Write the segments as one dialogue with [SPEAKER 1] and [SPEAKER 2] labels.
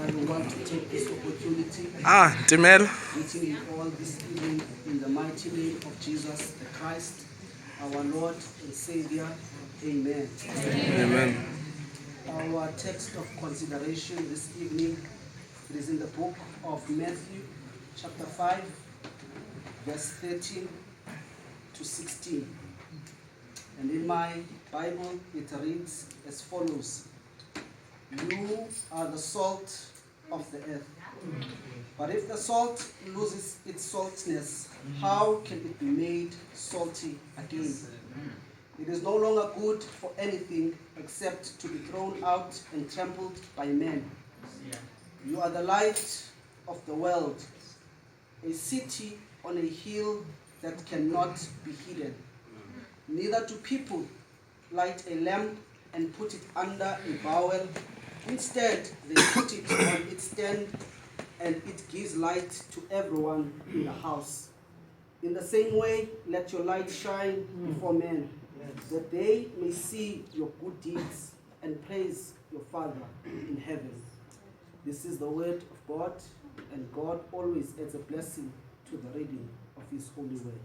[SPEAKER 1] I want to take this opportunity
[SPEAKER 2] Timel.
[SPEAKER 1] meeting you all this evening in the mighty name of Jesus the Christ, our Lord and Savior. Amen.
[SPEAKER 2] Amen.
[SPEAKER 1] Our text of consideration this evening is in the book of Matthew, chapter 5, verse 13 to 16. And in my Bible, it reads as follows: You are the salt of the earth. But if the salt loses its saltiness, how can it be made salty again? It is no longer good for anything except to be thrown out and trampled by men. You are the light of the world, a city on a hill that cannot be hidden. Neither do people light a lamp and put it under a bowl. Instead, they put it on its stand, and it gives light to everyone in the house. In the same way, let your light shine before men, that they may see your good deeds and praise your Father in heaven. This is the word of God, and God always adds a blessing to the reading of His holy word.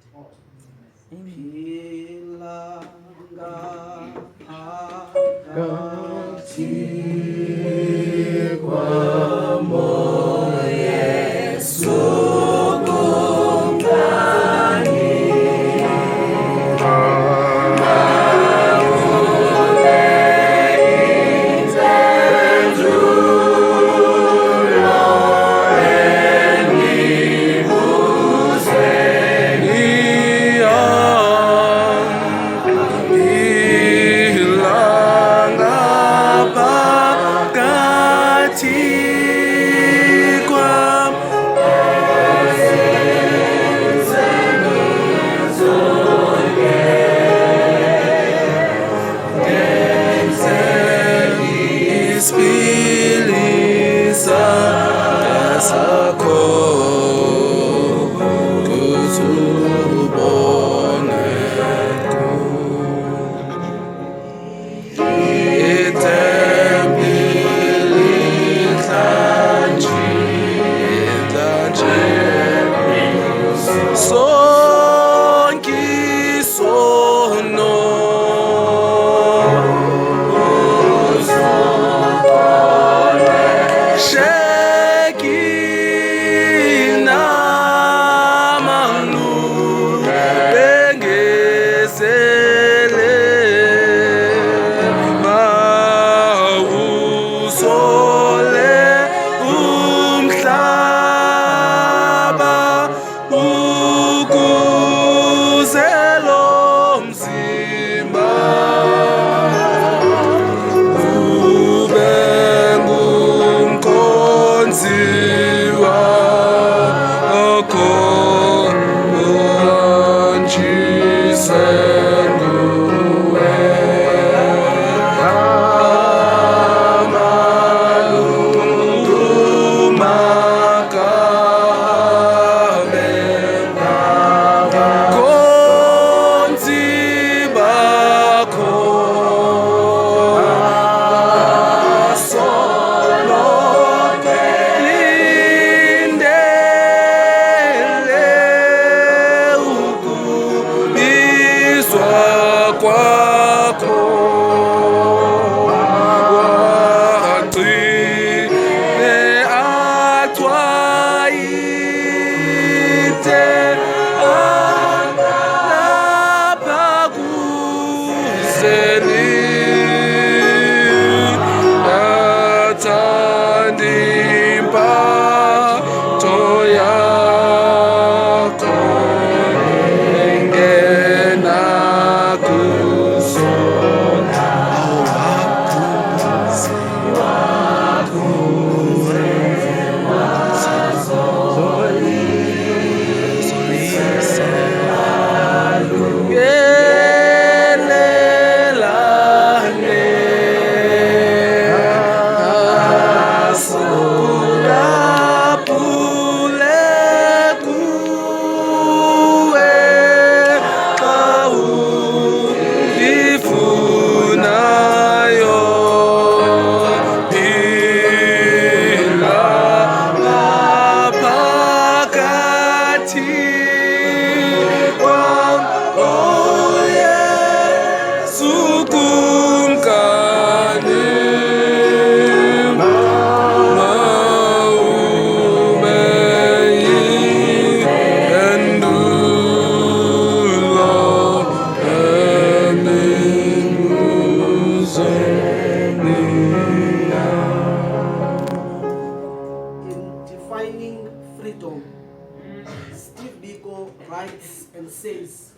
[SPEAKER 1] writes and says,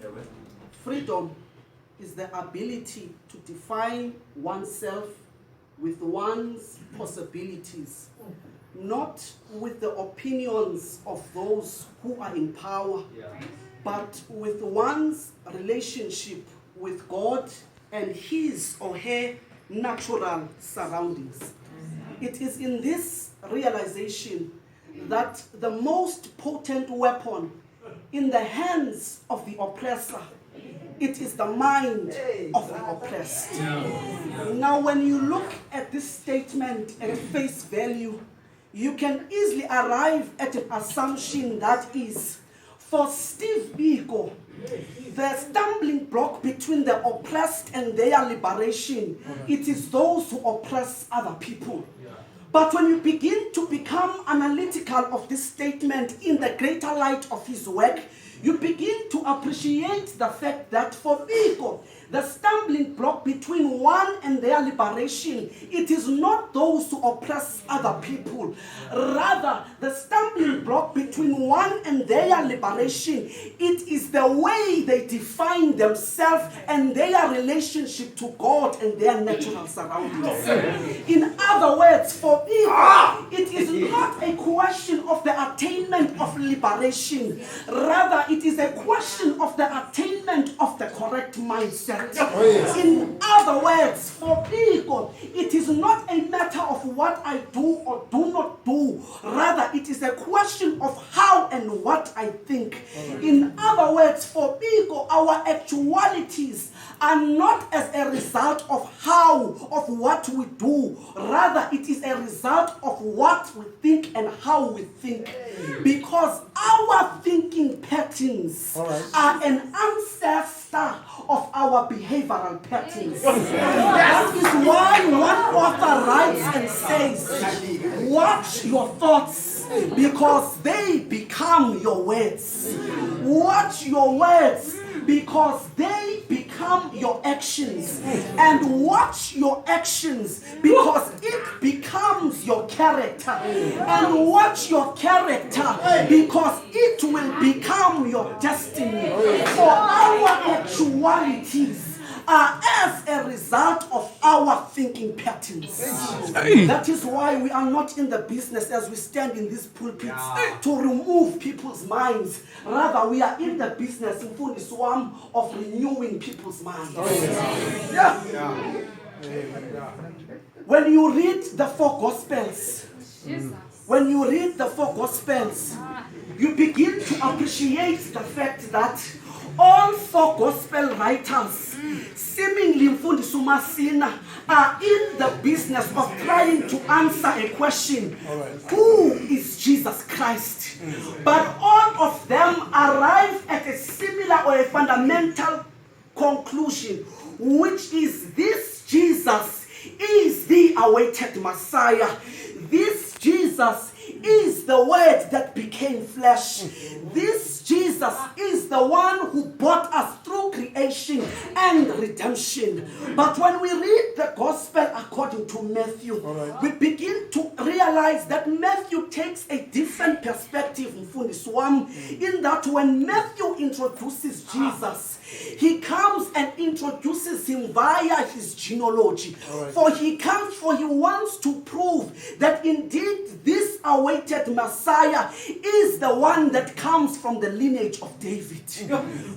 [SPEAKER 1] freedom is the ability to define oneself with one's possibilities, not with the opinions of those who are in power, but with one's relationship with God and his or her natural surroundings. It is in this realization that the most potent weapon in the hands of the oppressor, it is the mind of the oppressed. Now, when you look at this statement at face value, you can easily arrive at an assumption that is, for Steve Biko, the stumbling block between the oppressed and their liberation, it is those who oppress other people. But when you begin to become analytical of this statement in the greater light of his work, you begin to appreciate the fact that for Biko, the stumbling block between one and their liberation, it is not those who oppress other people. Rather, the stumbling block between one and their liberation, it is the way they define themselves and their relationship to God and their natural surroundings. In other words, for Biko, it is not a question of the attainment of liberation. Rather, it is a question of the attainment of the correct mindset. In other words, for people, it is not a matter of what I do or do not do. Rather, it is a question of how and what I think. In other words, for people, our actualities are not as a result of what we do. Rather, it is a result of what we think and how we think. Because our thinking patterns are an ancestor of our behavioral patterns. That is why one author writes and says, watch your thoughts because they become your words. Watch your words because they become your actions. And watch your actions because it becomes your character. And watch your character because it will become your destiny. For our actualities are as a result of our thinking patterns. That is why we are not in the business as we stand in these pulpits to remove people's minds. Rather, we are in the business of renewing people's minds. When you read the four Gospels, you begin to appreciate the fact that all four Gospel writers, seemingly are in the business of trying to answer a question, who is Jesus Christ? But all of them arrive at a similar or a fundamental conclusion, which is this Jesus is the awaited Messiah. This Jesus is the Word that became flesh. This Jesus is the one who brought us through creation and redemption. But when we read the Gospel according to Matthew, we begin to realize that Matthew takes a different perspective in that when Matthew introduces Jesus, he comes and introduces him via his genealogy. For he wants to prove that indeed this awaited Messiah is the one that comes from the lineage of David.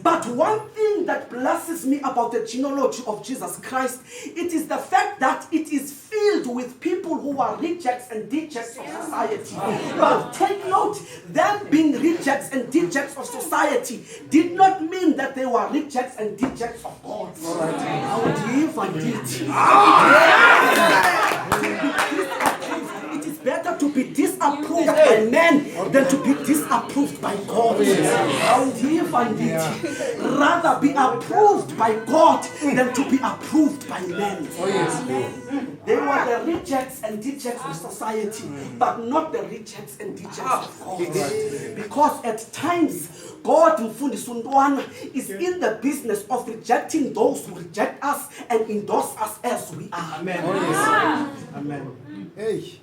[SPEAKER 1] But one thing that blesses me about the genealogy of Jesus Christ, it is the fact that it is filled with people who are rejects and dejects of society. But take note, them being rejects and dejects of society did not mean that they were rejects and dejects of God. It is better to be disapproved by men than to be disapproved by God. Rather be approved by God than to be approved by men. They were the rejects and dejects of society, but not the rejects and dejects of God. Because at times, God is in the business of rejecting those who reject us and endorse us as we are. Amen. Amen. Hey.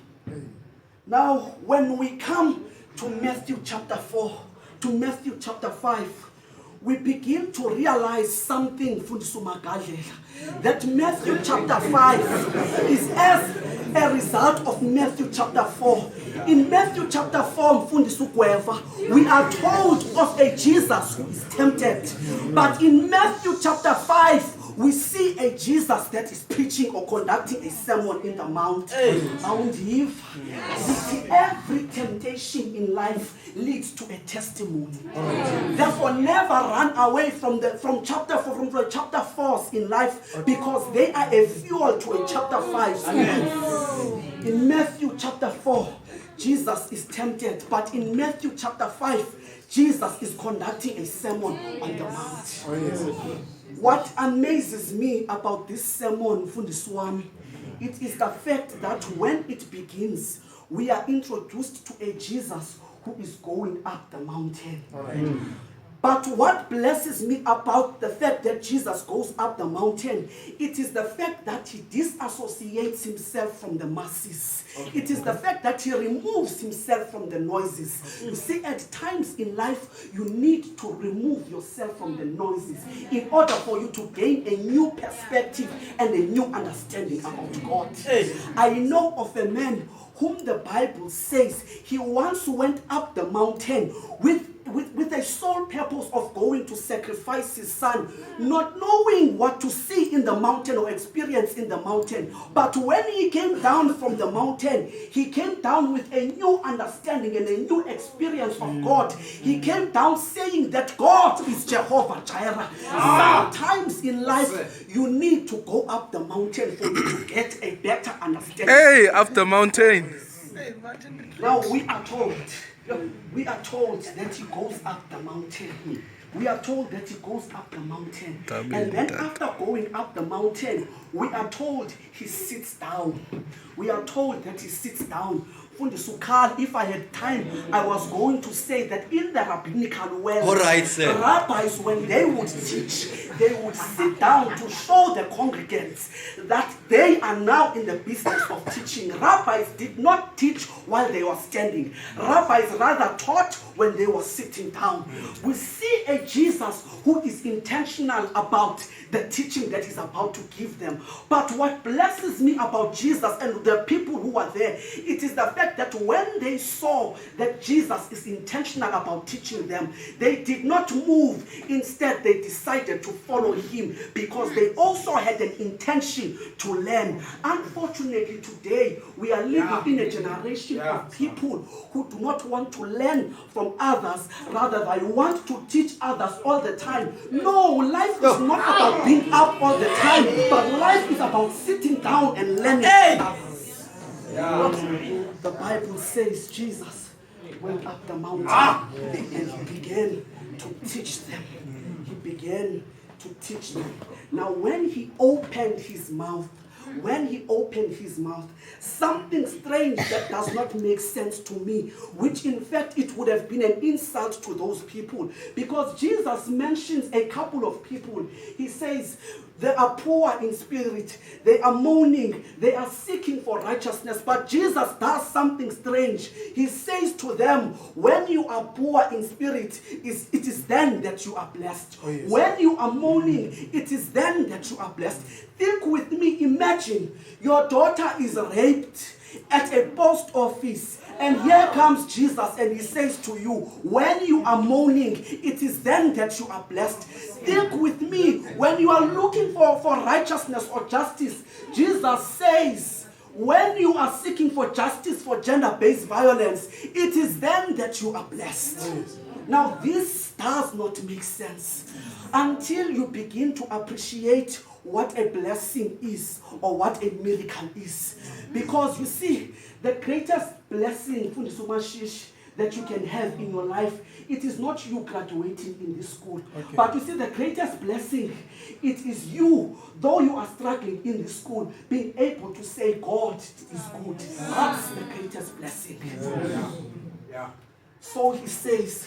[SPEAKER 1] Now, when we come to Matthew chapter 4, to Matthew chapter 5, we begin to realize something, that Matthew chapter 5 is as a result of Matthew chapter 4. In Matthew chapter 4, we are told of a Jesus who is tempted. But in Matthew chapter 5, we see a Jesus that is preaching or conducting a sermon in the mount. Every temptation in life leads to a testimony. Therefore, never run away from chapter 4 in life, because they are a fuel to a chapter 5. In Matthew chapter 4, Jesus is tempted, but in Matthew chapter 5, Jesus is conducting a sermon on the mount. What amazes me about this sermon, Fundiswami, it is the fact that when it begins, we are introduced to a Jesus who is going up the mountain. But what blesses me about the fact that Jesus goes up the mountain, it is the fact that he disassociates himself from the masses. It is the fact that he removes himself from the noises. You see, at times in life, you need to remove yourself from the noises in order for you to gain a new perspective and a new understanding about God. I know of a man whom the Bible says he once went up the mountain with a sole purpose of going to sacrifice his son, not knowing what to see in the mountain or experience in the mountain. But when he came down from the mountain, he came down with a new understanding and a new experience of God. He came down saying that God is Jehovah Jireh. Sometimes in life, you need to go up the mountain for you to get a better understanding.
[SPEAKER 2] Hey, up the mountain.
[SPEAKER 1] Now we are told that he goes up the mountain. We are told that he goes up the mountain. And then after going up the mountain, we are told he sits down. We are told that he sits down. If I had time, I was going to say that in the rabbinical world, rabbis, when they would teach, they would sit down to show the congregants that they are now in the business of teaching. Rabbis did not teach while they were standing. Rabbis rather taught when they were sitting down. We see a Jesus who is intentional about the teaching that he's about to give them. But what blesses me about Jesus and the people who are there, it is the fact that when they saw that Jesus is intentional about teaching them, they did not move. Instead, they decided to follow him because they also had an intention to learn. Unfortunately, today, we are living in a generation of people who do not want to learn from others. Rather, they want to teach others all the time. No, life is not about being up all the time, but life is about sitting down and learning from others. The Bible says Jesus went up the mountain and he began to teach them. He began to teach them. Now when he opened his mouth, something strange that does not make sense to me, which in fact it would have been an insult to those people, because Jesus mentions a couple of people. He says, they are poor in spirit, they are mourning, they are seeking for righteousness. But Jesus does something strange. He says to them, when you are poor in spirit, it is then that you are blessed. When you are mourning, it is then that you are blessed. Think with me, imagine your daughter is raped at a post office, and here comes Jesus and he says to you, when you are mourning, it is then that you are blessed. Think with me, when you are looking for righteousness or justice, Jesus says, when you are seeking for justice for gender-based violence, it is then that you are blessed. Now this does not make sense until you begin to appreciate what a blessing is or what a miracle is. Because you see, the greatest blessing that you can have in your life, it is not you graduating in this school. But you see, the greatest blessing, it is you, though you are struggling in this school, being able to say God is good. That's the greatest blessing. So he says,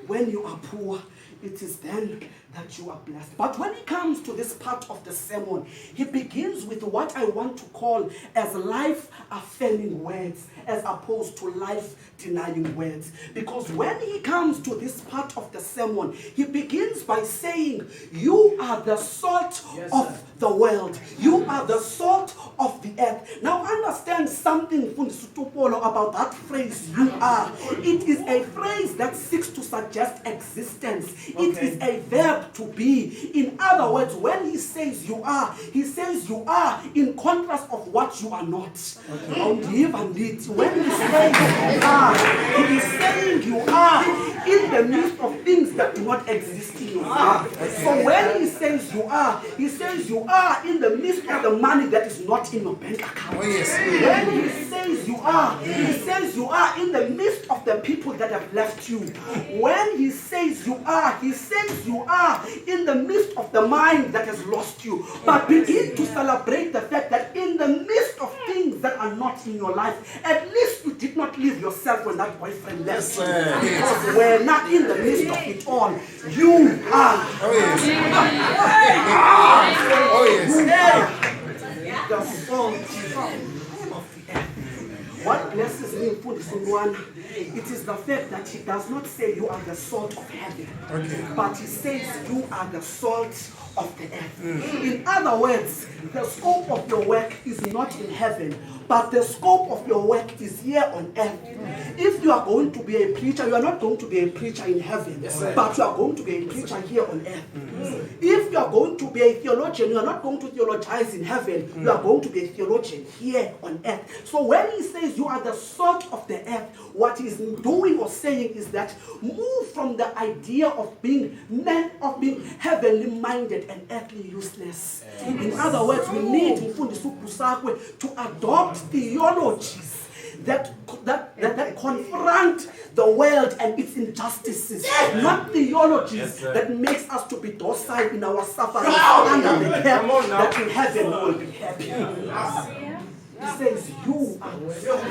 [SPEAKER 1] when you are poor, it is then that you are blessed. But when he comes to this part of the sermon, he begins with what I want to call as life-affirming words as opposed to life-denying words. Because when he comes to this part of the sermon, he begins by saying, you are the salt of the world. You are the salt of the earth. Now understand something, about that phrase, you are. It is a phrase that seeks to suggest existence. It is a verb to be. In other words, when he says you are, he says you are in contrast of what you are not. When he says you are, he is saying you are in the midst of things that do not exist in your life. So when he says you are, he says you are in the midst of the money that is not in your bank account. When he says you are, he says you are in the midst of the people that have left you. When he says you are, he says you are in the midst of the mind that has lost you. But begin to celebrate the fact that in the midst of things that are not in your life, at least you did not leave yourself when that boyfriend left you. Because we're not in the midst of it all. You are. The salt of the earth. What blesses me, it is the fact that he does not say you are the salt of heaven, but he says you are the salt of the earth. In other words, the scope of your work is not in heaven, but the scope of your work is here on earth. If you are going to be a preacher, you are not going to be a preacher in heaven, but you are going to be a preacher here on earth. If you are going to be a theologian, you are not going to theologize in heaven, you are going to be a theologian here on earth. So when he says you are the salt of the earth, what he's doing or saying is that move from the idea of being heavenly minded and earthly useless. In other words, we need to adopt theologies that confront the world and its injustices, not theologies that makes us to be docile in our suffering under the care that in heaven we will be happy. He says, you are the salt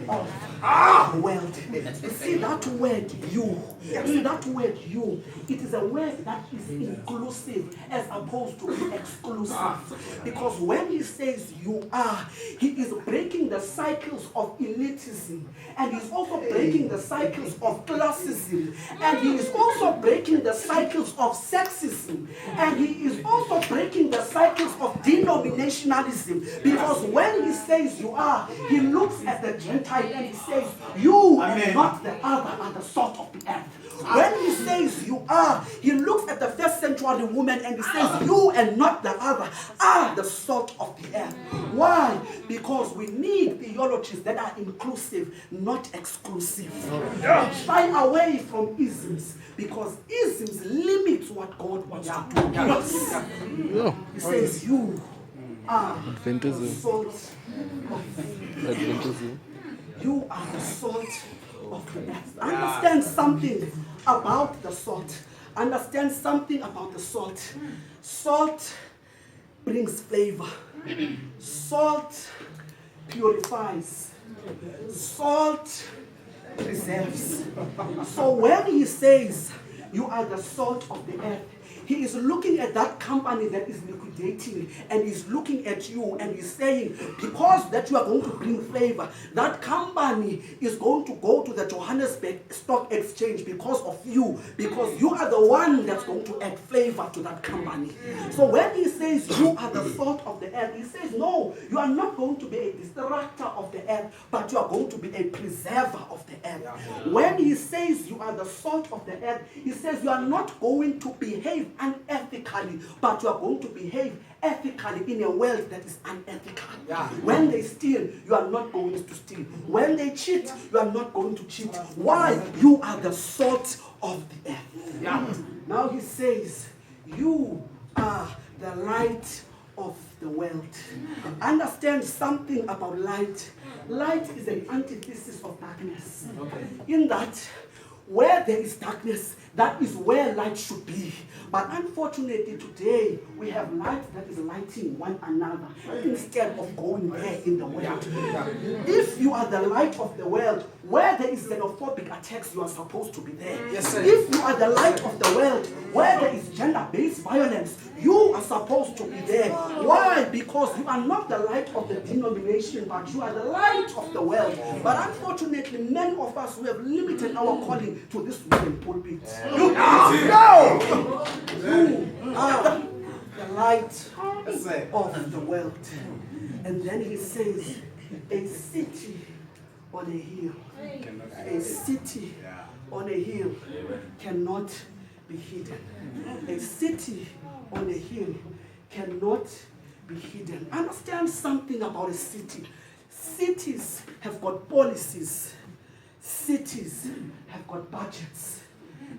[SPEAKER 1] of the world. You see that word, you. See that word, you. It is a word that is inclusive as opposed to exclusive. Because when he says you are, he is breaking the cycles of elitism. And he's also breaking the cycles of classism. And he is also breaking the cycles of sexism. And he is also breaking the cycles of denominationalism. Because when he says you are, he looks at the Gentile and he says, you and not the other are the salt of the earth. When he says you are, he looks at the first century woman and he says, you and not the other are the salt of the earth. Why? Because we need theologies that are inclusive, not exclusive. Shy away from isms, because isms limit what God wants to do. Yes. He says you are the salt of the earth. You are the salt of the earth. Understand something about the salt. Understand something about the salt. Salt brings flavor. Salt purifies. Salt preserves. So when he says, you are the salt of the earth, he is looking at that company that is liquidating, and he's looking at you and he's saying, because that you are going to bring flavor, that company is going to go to the Johannesburg Stock Exchange because of you, because you are the one that's going to add flavor to that company. So when he says you are the salt of the earth, he says, no, you are not going to be a destructor of the earth, but you are going to be a preserver of the earth. When he says you are the salt of the earth, he says you are not going to behave unethically, but you are going to behave ethically in a world that is unethical. When they steal, you are not going to steal. When they cheat, you are not going to cheat. Why? You are the salt of the earth. Now he says, you are the light of the world. Understand something about light. Light is an antithesis of darkness. In that, where there is darkness, That is where light should be. But unfortunately today, we have light that is lighting one another instead of going there in the world. If you are the light of the world, where there is xenophobic attacks, you are supposed to be there.
[SPEAKER 3] Yes, sir.
[SPEAKER 1] If you are the light of the world, where there is gender-based violence, you are supposed to be there. Why? Because you are not the light of the denomination, but you are the light of the world. But unfortunately, many of us, we have limited our calling to this wooden pulpit. You are the light of the world. And then he says, a city on a hill. A city on a hill cannot be hidden. A city on a hill cannot be hidden. Understand something about a city. Cities have got policies. Cities have got budgets.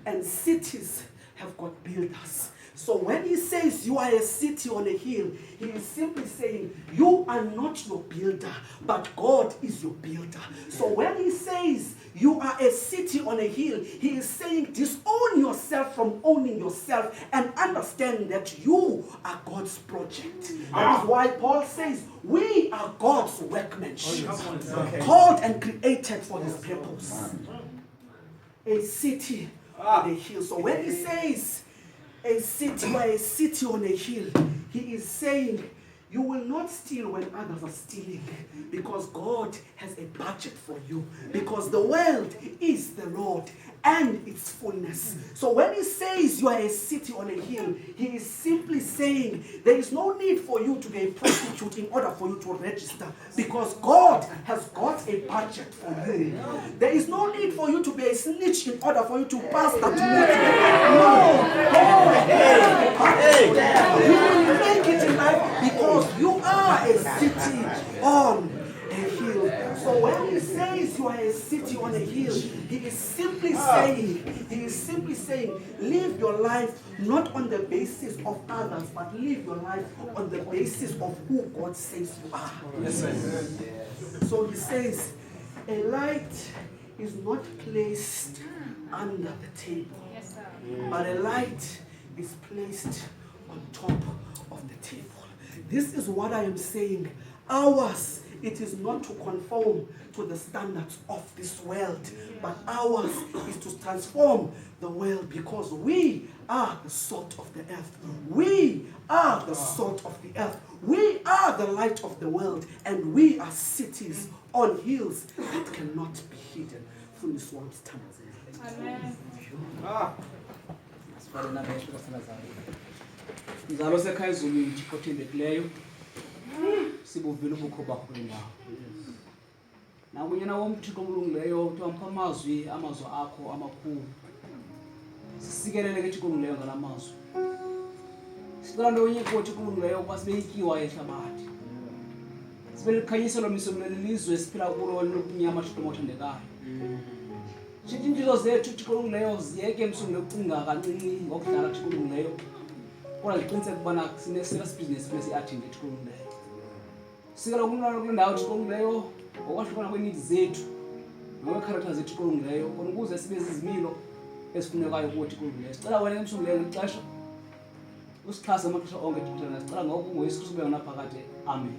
[SPEAKER 1] And cities have got builders. So when he says you are a city on a hill, he is simply saying you are not your builder, but God is your builder. So when he says you are a city on a hill, he is saying disown yourself from owning yourself and understand that you are God's project. That is why Paul says we are God's workmanship, called and created for this purpose. A city on a hill. So when he says a city, you are a city on a hill, he is saying you will not steal when others are stealing, because God has a budget for you, because the world is the Lord and its fullness. So when he says you are a city on a hill, he is simply saying there is no need for you to be a prostitute in order for you to register, because God has got a budget for you. There is no need for you to be a snitch in order for you to pass that to no. God has a budget. You will make it in life because you are a city on a hill. So when he says you are a city on a hill, he is simply saying, live your life not on the basis of others, but live your life on the basis of who God says you are.
[SPEAKER 3] Yes, sir.
[SPEAKER 1] So he says, a light is not placed under the table, but a light is placed on top of the table. This is what I am saying. Ours, it is not to conform to the standards of this world, but ours is to transform the world, because we are the salt of the earth. We are the salt of the earth. We are the light of the world, and we are cities on hills that cannot be hidden.
[SPEAKER 4] Amen.
[SPEAKER 5] Njalo sekhaya izulu ichiphothelekileyo sibuvile ubukho bakho kulendawo. Nakunyana womthixo omlungileyo uthwampa amazwi akho amakhulu. Sikelele ke Thixo omlungileyo ngalamazwi. Sicela ndonye kuthi Thixo omlungileyo ukuba sibe yityiwa yehlabathi. Sibe likhanyiselo misomlo lelizwe siphila kulo lokunyama Thixo omthandekayo. Shithi impilo zethu Thixo omlungileyo ziyeke msomlo ukucinga kancinci ngokudala Thixo omlungileyo. Kodwa ngiqiniseke ukubana sine-serious business kule si-attende Thixo omlungileyo. Sikela ukunqaba kule ndawo Thixo omlungileyo ngokwahlukana kwe-needs zethu nokwe-character zethu Thixo omlungileyo khona ukuze sibe zizimilo ezifunekayo kuwe Thixo omlungileyo. Sicela wena Thixo omlungileyo ngexesha usixhase amaxesha onke Thixo omlungileyo. Sicela ngoko ungoYesu Kristu ube yona phakade. Amen.